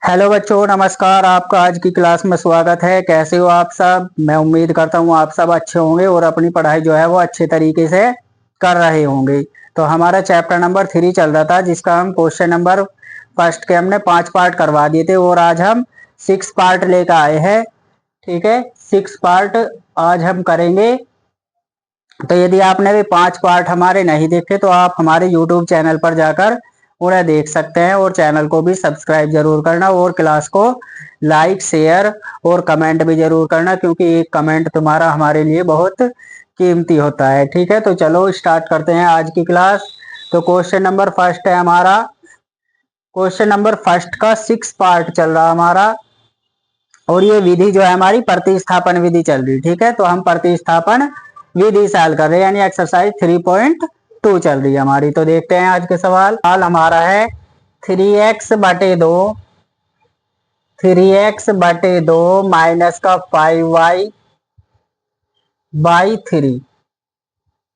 Hello बच्चों, नमस्कार। आपका आज की क्लास में स्वागत है। कैसे हो आप सब? मैं उम्मीद करता हूँ आप सब अच्छे होंगे और अपनी पढ़ाई जो है वो अच्छे तरीके से कर रहे होंगे। तो हमारा चैप्टर नंबर 3 चल रहा था, जिसका हम क्वेश्चन नंबर फर्स्ट के हमने 5 पार्ट करवा दिए थे और आज हम 6 पार्ट लेकर आए हैं। ठीक है, 6 पार्ट आज हम करेंगे। तो यदि आपने भी 5 पार्ट हमारे नहीं देखे तो आप हमारे यूट्यूब चैनल पर जाकर उन्हें देख सकते हैं और चैनल को भी सब्सक्राइब जरूर करना और क्लास को लाइक, शेयर और कमेंट भी जरूर करना, क्योंकि एक कमेंट तुम्हारा हमारे लिए बहुत कीमती होता है। ठीक है, तो चलो स्टार्ट करते हैं आज की क्लास। तो क्वेश्चन नंबर फर्स्ट है हमारा। क्वेश्चन नंबर फर्स्ट का 6 पार्ट चल रहा हमारा और ये विधि जो है हमारी प्रतिस्थापन विधि चल रही। ठीक है, तो हम प्रतिस्थापन विधि सॉल्व कर रहे हैं, यानी एक्सरसाइज 3.2 चल रही है हमारी। तो देखते हैं आज के सवाल हमारा है 3x/2 3x/2 माइनस का 5y/3।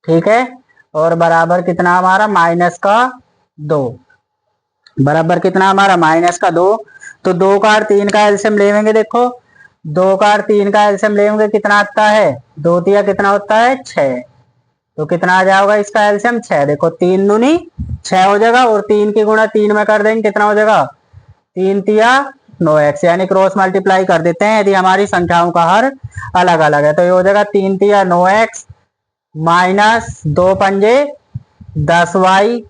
ठीक है, और बराबर कितना हमारा -2। बराबर कितना हमारा -2। तो 2 का और 3 का एलसीएम लेंगे। देखो 2 का और 3 का एलसीएम लेंगे, कितना आता है? 2 तिया कितना होता है? 6। तो कितना आ जाएगा इसका एलसीएम? 6। देखो 3 दूनी 6 हो जाएगा और 3 की गुणा 3 में कर देंगे, कितना हो जाएगा? 3 तिया 9x, यानी क्रॉस मल्टीप्लाई कर देते हैं यदि हमारी संख्याओं का हर अलग अलग है। तो ये हो जाएगा 3 तिया 9x माइनस 2 पंजे 10y,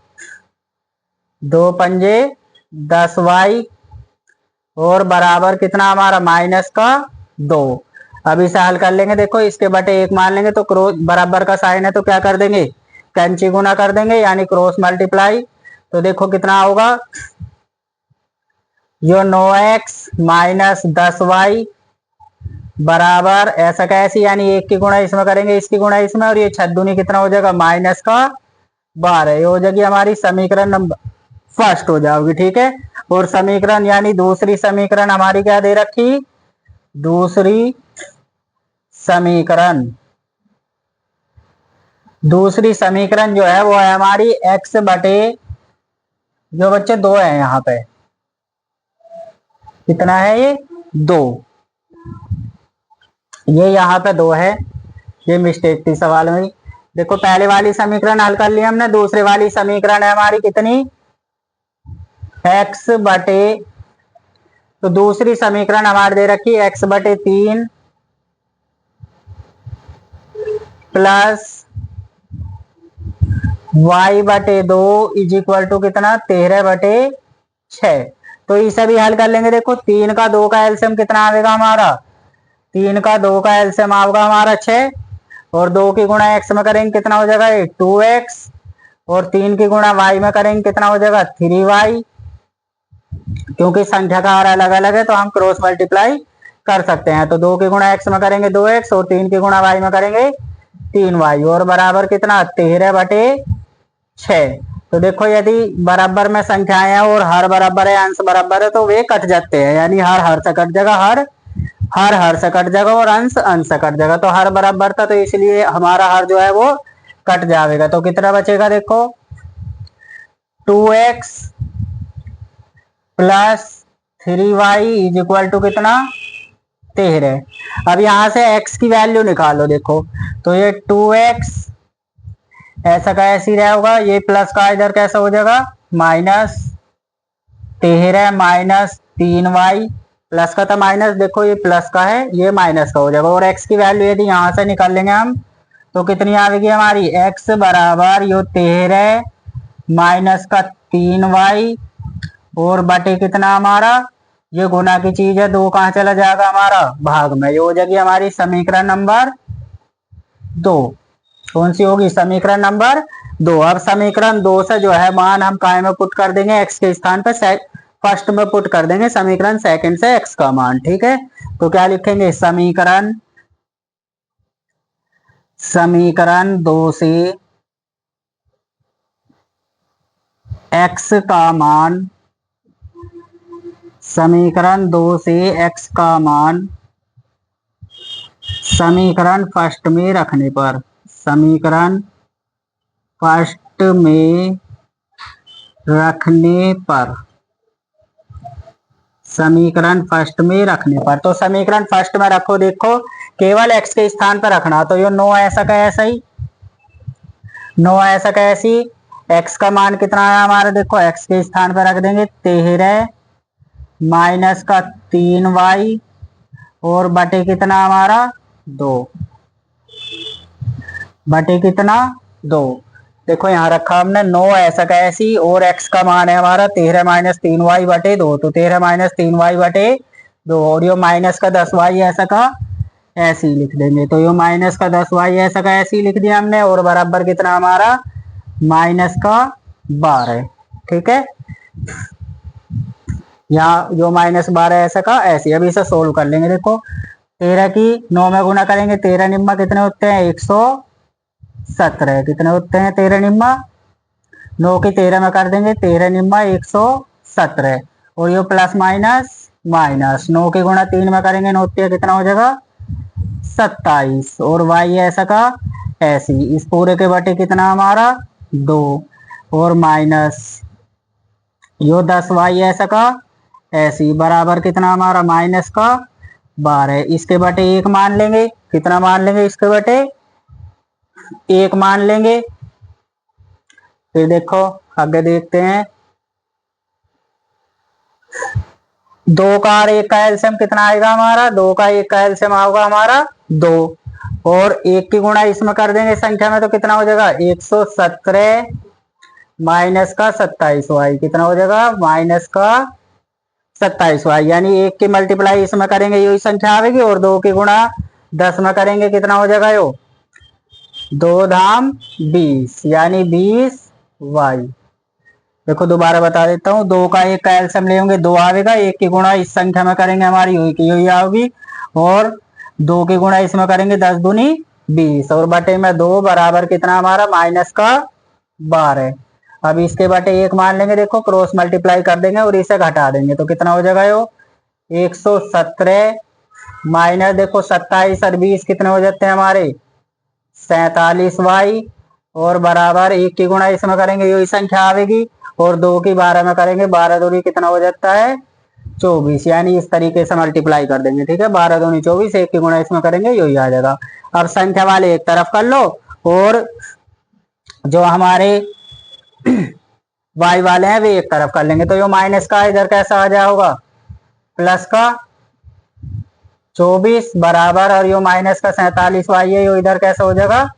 2 पंजे 10y और बराबर कितना हमारा -2। अब इसे हल कर लेंगे। देखो इसके बटे 1 मान लेंगे तो क्रॉस बराबर का साइन है तो क्या कर देंगे? कैंची गुना कर देंगे, यानी क्रॉस मल्टीप्लाई। तो देखो कितना होगा? यो 9x माइनस 10y बराबर ऐसा कैसे, यानी 1 की गुणा इसमें करेंगे, इसकी गुणा इसमें, और ये 6 दूनी कितना हो जाएगा? -12। ये हो जाएगी हमारी समीकरण नंबर फर्स्ट हो जाओगी। ठीक है, और समीकरण यानी दूसरी समीकरण हमारी क्या दे रखी? दूसरी समीकरण जो है वो है हमारी x बटे, जो बच्चे 2 है यहाँ पे, कितना है ये? 2। ये यहाँ पे 2 है, ये मिस्टेक थी सवाल में। देखो पहले वाली समीकरण हल कर लिया हमने, दूसरी वाली समीकरण है हमारी कितनी? x बटे, तो दूसरी समीकरण हमारे दे रखी x/3 plus y/2 is equal to कितना? 13/6। तो इसे भी हल कर लेंगे। देखो 3 का 2 का एलसीएम कितना आएगा हमारा? 3 का 2 का एलसीएम आएगा हमारा 6 और 2 की गुणा x में करेंगे कितना हो जाएगा? 2x और 3 की गुणा y में करेंगे कितना हो जाएगा? 3y। क्योंकि संख्या का हर अलग अलग है तो हम क्रॉस मल्टीप्लाई कर सकते हैं। तो 2 की गुणा x में करेंगे 2x और 3 की गुणा y में करेंगे 3y और बराबर कितना? 13/6। तो देखो यदि बराबर में संख्याएं हैं और हर बराबर है, अंश बराबर है, तो वे कट जाते हैं, यानी हर से कट जाएगा, हर से कट जाएगा और अंश से कट जाएगा। तो हर बराबर था तो इसलिए हमारा हर जो है वो कट जाएगा। तो कितना बचेगा? देखो 2x plus 3y is equal to कितना? 13। अब यहां से x की वैल्यू निकालो। देखो तो ये 2x ऐसा का ऐसी रहेगा, ये प्लस का इधर कैसा हो जाएगा? -13 माइनस 3y, प्लस का था माइनस, देखो ये प्लस का है, ये माइनस का हो जाएगा। और x की वैल्यू यदि यहां से निकाल लेंगे हम तो कितनी आएगी हमारी? x बराबर यो 13 माइनस का 3y और बटे कितना हमारा? ये गुना की चीज है, 2 कहां चला जाएगा हमारा? भाग में। ये हो जाएगी हमारी समीकरण नंबर 2। कौन सी होगी? समीकरण नंबर 2। अब समीकरण 2 से जो है मान हम काय में पुट कर देंगे? x के स्थान पर फर्स्ट में पुट कर देंगे समीकरण सेकंड से x का मान। ठीक है, तो क्या लिखेंगे? समीकरण 2 से x का मान, समीकरण 2 से x का मान समीकरण फर्स्ट में रखने पर, समीकरण फर्स्ट में रखने पर समीकरण फर्स्ट में रखने पर, तो समीकरण फर्स्ट में रखो, देखो केवल x के स्थान पर रखना, तो ये 9 ऐसा का ऐसा ही, 9 ऐसा का ऐसी, x का मान कितना है हमारा, देखो x के स्थान पर रख देंगे 13 माइनस का 3y और बटे कितना हमारा 2, बटे कितना 2। देखो यहाँ रखा हमने 9 ऐसा का ऐसी और x का मान है हमारा 13 माइनस 3y बटे 2, तो 13 माइनस 3y बटे 2 और ये माइनस का 10y ऐसा का ऐसे ही लिख देंगे, तो ये माइनस का 10y ऐसा का ऐसे ही लिख दिया हमने और बराबर कितना हमारा माइनस का 12। ठीक है, यहाँ जो माइनस 12 ऐसा का ऐसे, अभी इसे सोल्व कर लेंगे। देखो 13 की 9 में गुना करेंगे, 13 निम्मा कितने होते हैं 117, कितने होते हैं 13 निम्मा, 9 की 13 में कर देंगे 13 निम्मा 117 और ये प्लस माइनस माइनस 9 की गुणा 3 में करेंगे, 9 कितना हो जाएगा 27 और y ऐसा का ऐसी, इस पूरे के बटे कितना हमारा 2 और माइनस यो 10y ऐसा का ऐसी बराबर कितना हमारा माइनस का 12, इसके बटे 1 मान लेंगे, कितना मान लेंगे इसके बटे 1 मान लेंगे। फिर देखो आगे देखते हैं, 2 का और 1 का एलसीएम कितना आएगा हमारा, 2 का 1 का एलसीएम आएगा हमारा 2 और 1 की गुणा इसमें कर देंगे संख्या में, तो कितना हो जाएगा 117 माइनस का 27y, कितना हो जाएगा माइनस का 27y, यानी 1 की मल्टीप्लाई इसमें करेंगे यही संख्या आएगी और 2 की गुणा 10 में करेंगे कितना हो जाएगा यो 2 धाम 20 यानी 20y। देखो दोबारा बता देता हूँ, 2 का 1 का एलसीएम लेंगे 2 आएगा, 1 की गुणा इस संख्या में करेंगे हमारी यही आएगी और 2 की गुणा इसमें करेंगे 10 दूनी 20 और बटे में 2 बराबर कितना हमारा माइनस का 12। अब इसके बटे 1 मान लेंगे, देखो क्रॉस मल्टीप्लाई कर देंगे और इसे घटा देंगे, तो कितना हो जाएगा यो 117 माइनस देखो 27 और 20 कितने हो जाते हैं हमारे 47y और बराबर 1 की गुणा इसमें करेंगे यही संख्या आएगी और 2 की 12 में करेंगे 12 दूनी कितना हो जाता है 24, यानी इस तरीके से मल्टीप्लाई कर देंगे। ठीक है, 12 दूनी 24, 1 की गुणा इसमें करेंगे यही आ जाएगा। अब संख्या वाले एक तरफ कर लो और जो हमारे y वाले हैं वे एक तरफ कर लेंगे, तो ये माइनस का इधर कैसा आ जाएगा प्लस का 24 बराबर और ये माइनस का 47y है, ये इधर कैसा हो जाएगा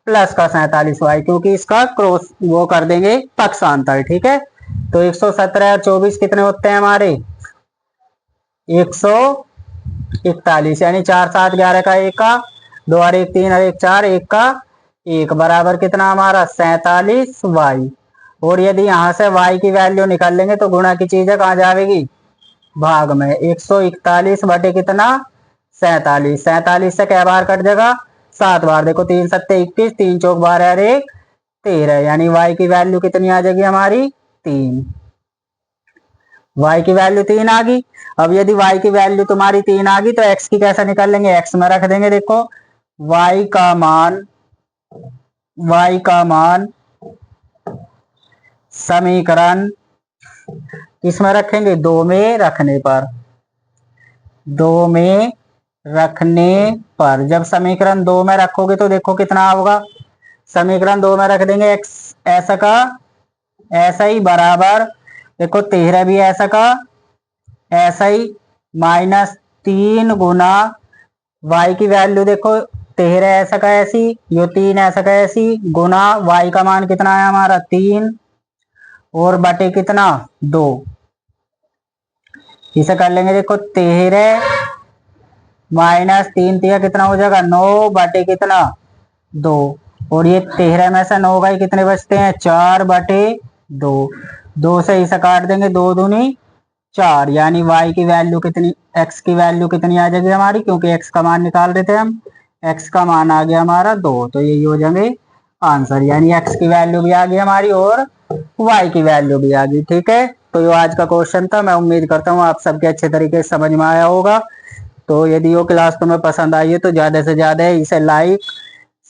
प्लस का 47y, क्योंकि इसका क्रॉस वो कर देंगे पक्षांतर। ठीक है, तो 117 और 24 कितने होते हैं हमारे 141, यानी 4 7 11 का 1 का 2 और 1 3 और 1 4 1 का 1 बराबर कितना हमारा 47y और यदि यहाँ से y की वैल्यू निकाल लेंगे तो गुणा की चीज है कहाँ जाएगी भाग में, 141 बटे कितना 47, 47 से क्या बार कट जाएगा 7 बार, देखो 3 7 21 3 चौक 12 और 1 13, यानी y की वैल्यू कितनी आ जाएगी हमारी 3, y की वैल्यू 3 आ गई। अब यदि y की वैल्यू तुम्हारी 3 आ गई तो x की कैसे निकाल लेंगे, x में रख देंगे, देखो y का मान समीकरण किसमें रखेंगे 2 में रखने पर, 2 में रखने पर जब समीकरण 2 में रखोगे तो देखो कितना होगा, समीकरण 2 में रख देंगे x ऐसा का ऐसा ही बराबर देखो 13 भी ऐसा का ऐसा ही माइनस 3 गुना y की वैल्यू देखो 13 ऐसा का ऐसी, यो 3 ऐसा का ऐसी गुना y का मान कितना है हमारा 3 और बटे कितना 2, इसे कर लेंगे, देखो 13 माइनस 3 3 कितना हो जाएगा 9 बटे कितना 2 और ये 13 में से 9 गए कितने बचते हैं 4 बटे 2, 2 से इसे काट देंगे 2 दूनी 4, यानी y की वैल्यू कितनी x की वैल्यू कितनी आ जाएगी हमारी, क्योंकि x का मान निकाल रहे थे हम, x का मान आ गया हमारा 2, तो यही हो जाएंगे आंसर, यानी x की वैल्यू भी आ गई हमारी और y की वैल्यू भी आ गई। ठीक है, तो ये आज का क्वेश्चन था, मैं उम्मीद करता हूँ आप सबके अच्छे तरीके से समझ में आया होगा। तो यदि वो क्लास तुम्हें पसंद आई है तो ज़्यादा से ज़्यादा इसे लाइक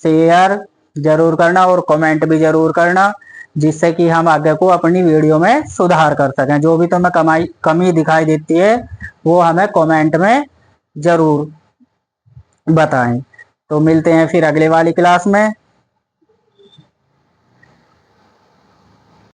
शेयर जरूर करना और कमेंट भी जरूर करना, जिससे कि हम आगे को अपनी वीडियो में सुधार कर सकें। जो भी तुम्हें कमी दिखाई देती है वो हमें कमेंट में जरूर बताएं। तो मिलते हैं फिर अगले वाली क्लास में।